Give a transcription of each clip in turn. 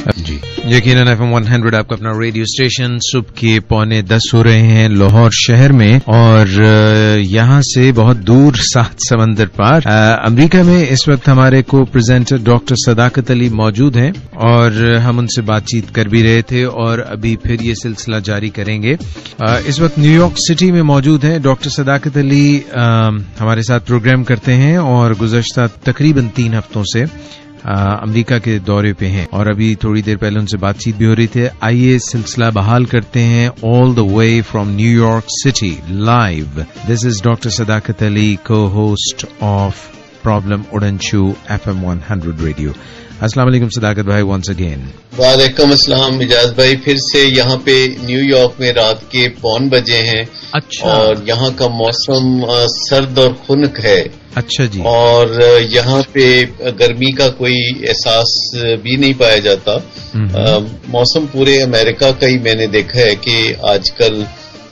جی یقیناً FM 100 آپ کا اپنا ریڈیو اسٹیشن صبح کے 9:45 ہو رہے ہیں لاہور شہر میں، اور یہاں سے بہت دور 7 سمندر پار امریکہ میں اس وقت ہمارے کو پریزنٹر ڈاکٹر صداقت علی موجود ہیں، اور ہم ان سے بات چیت کر بھی رہے تھے اور ابھی پھر یہ سلسلہ جاری کریں گے۔ اس وقت نیو یارک سٹی میں موجود ہیں ڈاکٹر صداقت علی، ہمارے ساتھ پروگرام کرتے ہیں اور گزشتہ تقریباً 3 ہفتوں سے امریکہ کے دورے پہ ہیں، اور ابھی تھوڑی دیر پہلے ان سے بات چیت بھی ہو رہی تھی۔ آئیے سلسلہ بحال کرتے ہیں۔ All the way from New York City live, this is doctor Sadaqat Ali, cohost of problem wouldn't show FM 100 radio. السلام علیکم صداقت بھائی، ونس اگین۔ وعلیکم السلام اجاز بھائی، پھر سے یہاں پہ نیو یارک میں رات کے 5 بجے ہیں۔ اچھا، اور یہاں کا موسم سرد اور خنک ہے۔ اچھا جی۔ اور یہاں پہ گرمی کا کوئی احساس بھی نہیں پایا جاتا۔ موسم پورے امریکہ کا ہی میں نے دیکھا ہے کہ آج کل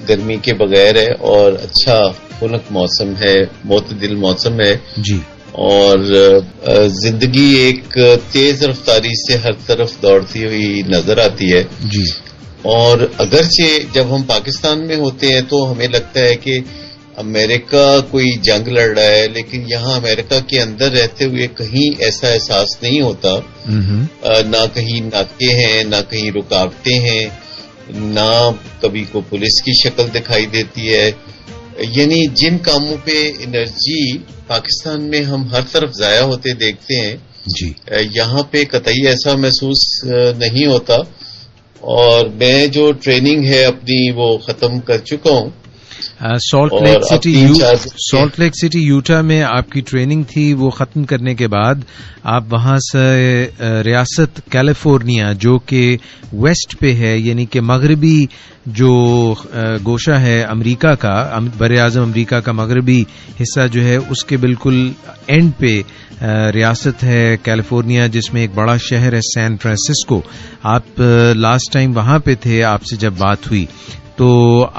گرمی کے بغیر ہے اور اچھا خنک موسم ہے، معتدل موسم ہے جی، اور زندگی ایک تیز رفتاری سے ہر طرف دوڑتی ہوئی نظر آتی ہے جی۔ اور اگرچہ جب ہم پاکستان میں ہوتے ہیں تو ہمیں لگتا ہے کہ امریکہ کوئی جنگ لڑ رہا ہے، لیکن یہاں امریکہ کے اندر رہتے ہوئے کہیں ایسا احساس نہیں ہوتا۔ نہ کہیں ناکے ہیں، نہ کہیں رکاوٹیں ہیں، نہ کبھی کو پولیس کی شکل دکھائی دیتی ہے۔ یعنی جن کاموں پہ انرجی پاکستان میں ہم ہر طرف ضائع ہوتے دیکھتے ہیں جی، یہاں پہ قطعی ایسا محسوس نہیں ہوتا۔ اور میں جو ٹریننگ ہے اپنی وہ ختم کر چکا ہوں۔ سالٹ لیک سٹی یوٹا میں آپ کی ٹریننگ تھی، وہ ختم کرنے کے بعد آپ وہاں سے ریاست کیلیفورنیا جو کہ ویسٹ پہ ہے، یعنی کہ مغربی جو گوشہ ہے امریکہ کا، بر اعظم امریکہ کا مغربی حصہ جو ہے اس کے بالکل اینڈ پہ ریاست ہے کیلیفورنیا، جس میں ایک بڑا شہر ہے سین فرانسسکو۔ آپ لاسٹ ٹائم وہاں پہ تھے، آپ سے جب بات ہوئی تو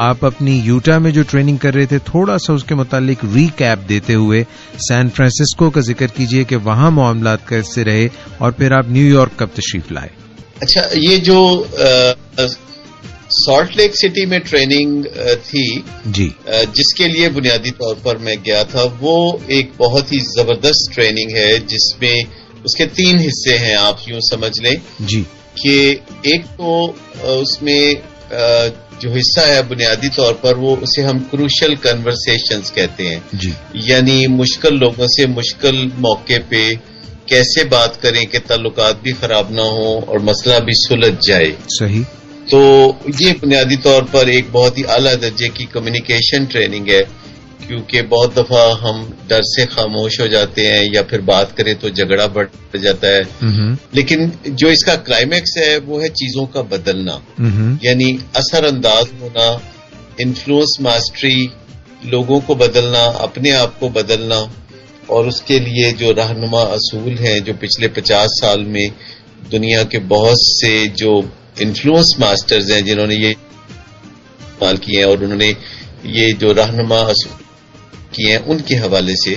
آپ اپنی یوٹا میں جو ٹریننگ کر رہے تھے تھوڑا سا اس کے متعلق ریکیپ دیتے ہوئے سین فرانسسکو کا ذکر کیجئے کہ وہاں معاملات کیسے رہے، اور پھر آپ نیو یارک کب تشریف لائے؟ اچھا، یہ جو سالٹ لیک سٹی میں ٹریننگ تھی جی، جس کے لیے بنیادی طور پر میں گیا تھا، وہ ایک بہت ہی زبردست ٹریننگ ہے جس میں اس کے 3 حصے ہیں، آپ یوں سمجھ لیں جی، کہ ایک تو اس میں جو حصہ ہے بنیادی طور پر وہ اسے ہم کروشل کنورسیشنز کہتے ہیں جی، یعنی مشکل لوگوں سے مشکل موقع پہ کیسے بات کریں کہ تعلقات بھی خراب نہ ہوں اور مسئلہ بھی سلجھ جائے۔ صحیح۔ تو یہ بنیادی طور پر ایک بہت ہی اعلیٰ درجے کی کمیونیکیشن ٹریننگ ہے، کیونکہ بہت دفعہ ہم ڈر سے خاموش ہو جاتے ہیں یا پھر بات کریں تو جھگڑا بڑھ جاتا ہے۔ لیکن جو اس کا کلائمیکس ہے وہ ہے چیزوں کا بدلنا، یعنی اثر انداز ہونا، انفلوئنس ماسٹری، لوگوں کو بدلنا، اپنے آپ کو بدلنا، اور اس کے لیے جو رہنما اصول ہیں جو پچھلے 50 سال میں دنیا کے بہت سے جو انفلوئنس ماسٹرز ہیں جنہوں نے یہ استعمال کیے ہیں اور انہوں نے یہ جو رہنما اصول کیے ہیں ان کے حوالے سے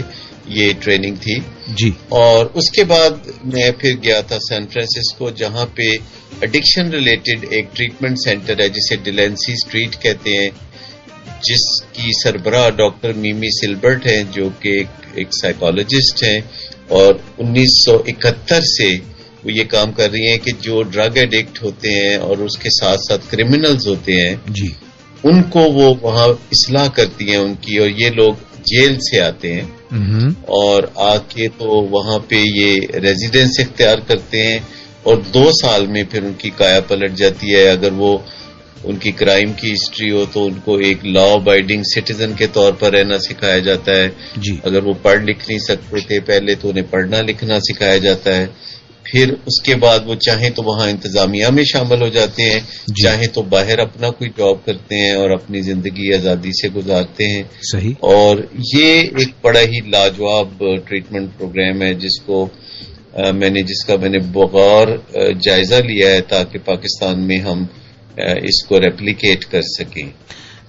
یہ ٹریننگ تھی جی۔ اور اس کے بعد میں پھر گیا تھا سین فرانسسکو، جہاں پہ ایڈکشن ریلیٹڈ ایک ٹریٹمنٹ سینٹر ہے جسے ڈیلینسی اسٹریٹ کہتے ہیں، جس کی سربراہ ڈاکٹر میمی سلبرٹ ہیں جو کہ ایک سائیکالوجسٹ ہیں، اور 1971 سے وہ یہ کام کر رہی ہیں کہ جو ڈرگ ایڈکٹ ہوتے ہیں اور اس کے ساتھ ساتھ کرمنلز ہوتے ہیں جی، ان کو وہ وہاں اصلاح کرتی ہیں ان کی، اور یہ لوگ جیل سے آتے ہیں اور آ کے تو وہاں پہ یہ ریزیڈنس اختیار کرتے ہیں، اور 2 سال میں پھر ان کی کایا پلٹ جاتی ہے۔ اگر وہ ان کی کرائم کی ہسٹری ہو تو ان کو ایک لا ابائڈنگ سٹیزن کے طور پر رہنا سکھایا جاتا ہے جی۔ اگر وہ پڑھ لکھ نہیں سکتے تھے پہلے تو انہیں پڑھنا لکھنا سکھایا جاتا ہے، پھر اس کے بعد وہ چاہیں تو وہاں انتظامیہ میں شامل ہو جاتے ہیں، چاہیں تو باہر اپنا کوئی جاب کرتے ہیں اور اپنی زندگی آزادی سے گزارتے ہیں۔ صحیح۔ اور یہ ایک بڑا ہی لاجواب ٹریٹمنٹ پروگرام ہے جس کا میں نے بغور جائزہ لیا ہے تاکہ پاکستان میں ہم اس کو ریپلیکیٹ کر سکیں۔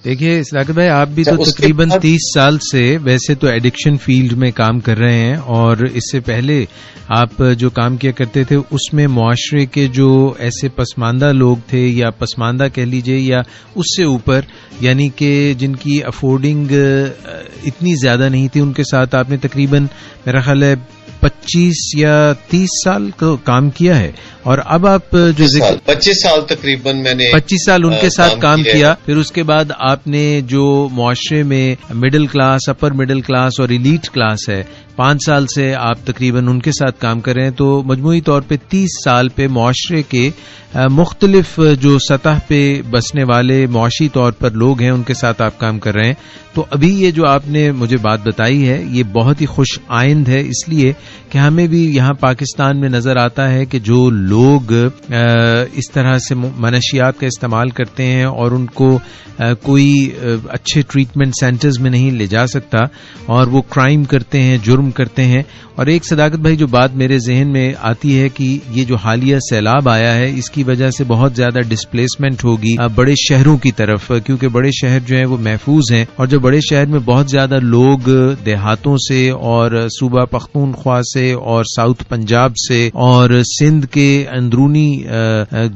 دیکھیے صداقت بھائی، آپ بھی تو تقریباً 30 سال سے ویسے تو ایڈکشن فیلڈ میں کام کر رہے ہیں، اور اس سے پہلے آپ جو کام کیا کرتے تھے اس میں معاشرے کے جو ایسے پسماندہ لوگ تھے، یا پسماندہ کہہ لیجئے یا اس سے اوپر، یعنی کہ جن کی افورڈنگ اتنی زیادہ نہیں تھی، ان کے ساتھ آپ نے تقریباً میرا خیال ہے 25 یا 30 سال کا کام کیا ہے، اور اب آپ جو 25 سال تقریباً میں نے 25 سال ان کے ساتھ کام کیا. پھر اس کے بعد آپ نے جو معاشرے میں middle class, upper middle class اور ایلیٹ کلاس ہے، 5 سال سے آپ تقریباً ان کے ساتھ کام کر رہے ہیں، تو مجموعی طور پہ 30 سال پہ معاشرے کے مختلف جو سطح پہ بسنے والے معاشی طور پر لوگ ہیں ان کے ساتھ آپ کام کر رہے ہیں. تو ابھی یہ جو آپ نے مجھے بات بتائی ہے یہ بہت ہی خوش آئند ہے، اس لیے کہ ہمیں بھی یہاں پاکستان میں نظر آتا ہے کہ جو لوگ اس طرح سے منشیات کا استعمال کرتے ہیں اور ان کو کوئی اچھے ٹریٹمنٹ سینٹرز میں نہیں لے جا سکتا، اور وہ کرائم کرتے ہیں، جرم کرتے ہیں. اور ایک صداقت بھائی جو بات میرے ذہن میں آتی ہے کہ یہ جو حالیہ سیلاب آیا ہے اس کی وجہ سے بہت زیادہ ڈسپلیسمنٹ ہوگی بڑے شہروں کی طرف، کیونکہ بڑے شہر جو ہیں وہ محفوظ ہیں، اور جو بڑے شہر میں بہت زیادہ لوگ دیہاتوں سے اور صوبہ پختونخوا سے اور ساؤتھ پنجاب سے اور سندھ کے اندرونی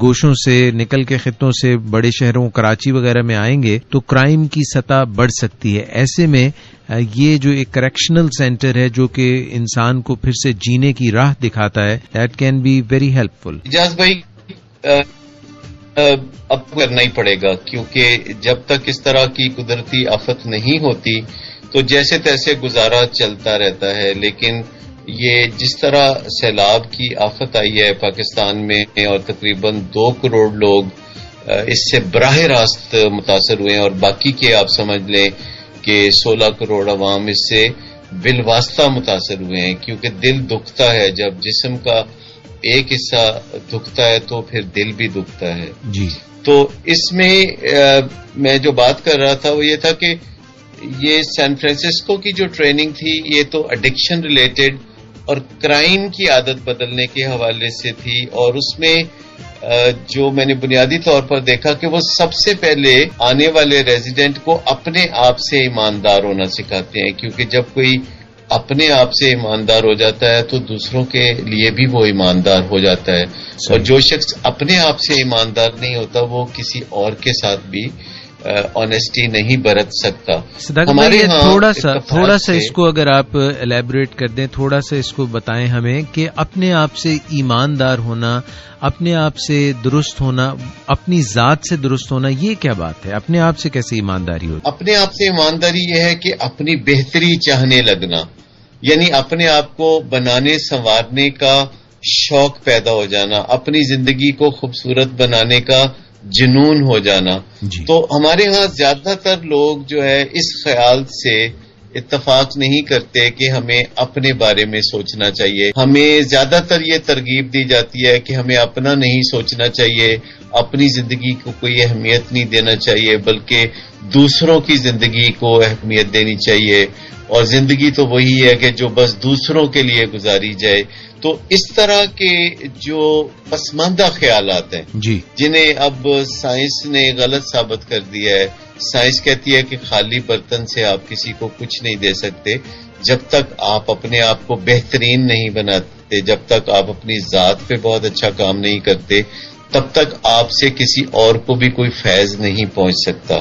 گوشوں سے نکل کے خطوں سے بڑے شہروں کراچی وغیرہ میں آئیں گے تو کرائم کی سطح بڑھ سکتی ہے. ایسے میں یہ جو ایک کریکشنل سینٹر ہے جو کہ انسان کو پھر سے جینے کی راہ دکھاتا ہے، that can be very helpful. Ejaz بھائی اب کرنا ہی پڑے گا، کیونکہ جب تک اس طرح کی قدرتی آفت نہیں ہوتی تو جیسے تیسے گزارا چلتا رہتا ہے. لیکن یہ جس طرح سیلاب کی آفت آئی ہے پاکستان میں اور تقریباً 2 کروڑ لوگ اس سے براہ راست متاثر ہوئے ہیں، اور باقی کے آپ سمجھ لیں کہ 16 کروڑ عوام اس سے بالواسطہ متاثر ہوئے ہیں. کیونکہ دل دکھتا ہے، جب جسم کا ایک حصہ دکھتا ہے تو پھر دل بھی دکھتا ہے. جی تو اس میں جو بات کر رہا تھا وہ یہ تھا کہ یہ سین فرانسسکو کی جو ٹریننگ تھی یہ تو ایڈکشن ریلیٹڈ اور کرائم کی عادت بدلنے کے حوالے سے تھی، اور اس میں جو میں نے بنیادی طور پر دیکھا کہ وہ سب سے پہلے آنے والے ریزیڈنٹ کو اپنے آپ سے ایماندار ہونا سکھاتے ہیں. کیونکہ جب کوئی اپنے آپ سے ایماندار ہو جاتا ہے تو دوسروں کے لیے بھی وہ ایماندار ہو جاتا ہے، اور جو شخص اپنے آپ سے ایماندار نہیں ہوتا وہ کسی اور کے ساتھ بھی آنیسٹی نہیں برت سکتا. ہمارے تھوڑا سا اس کو اگر آپ الیبوریٹ کر دیں، تھوڑا سا اس کو بتائیں ہمیں کہ اپنے آپ سے ایماندار ہونا، اپنے آپ سے درست ہونا، اپنی ذات سے درست ہونا، یہ کیا بات ہے؟ اپنے آپ سے کیسے ایمانداری ہوتی؟ اپنے آپ سے ایمانداری یہ ہے کہ اپنی بہتری چاہنے لگنا، یعنی اپنے آپ کو بنانے سنوارنے کا شوق پیدا ہو جانا، اپنی زندگی کو خوبصورت بنانے کا جنون ہو جانا. جی. تو ہمارے ہاں زیادہ تر لوگ جو ہے اس خیال سے اتفاق نہیں کرتے کہ ہمیں اپنے بارے میں سوچنا چاہیے. ہمیں زیادہ تر یہ ترغیب دی جاتی ہے کہ ہمیں اپنا نہیں سوچنا چاہیے، اپنی زندگی کو کوئی اہمیت نہیں دینا چاہیے، بلکہ دوسروں کی زندگی کو اہمیت دینی چاہیے. اور زندگی تو وہی ہے کہ جو بس دوسروں کے لیے گزاری جائے. تو اس طرح کے جو پسماندہ خیالات ہیں جی، جنہیں اب سائنس نے غلط ثابت کر دیا ہے. سائنس کہتی ہے کہ خالی برتن سے آپ کسی کو کچھ نہیں دے سکتے. جب تک آپ اپنے آپ کو بہترین نہیں بناتے، جب تک آپ اپنی ذات پہ بہت اچھا کام نہیں کرتے، تب تک آپ سے کسی اور کو بھی کوئی فیض نہیں پہنچ سکتا.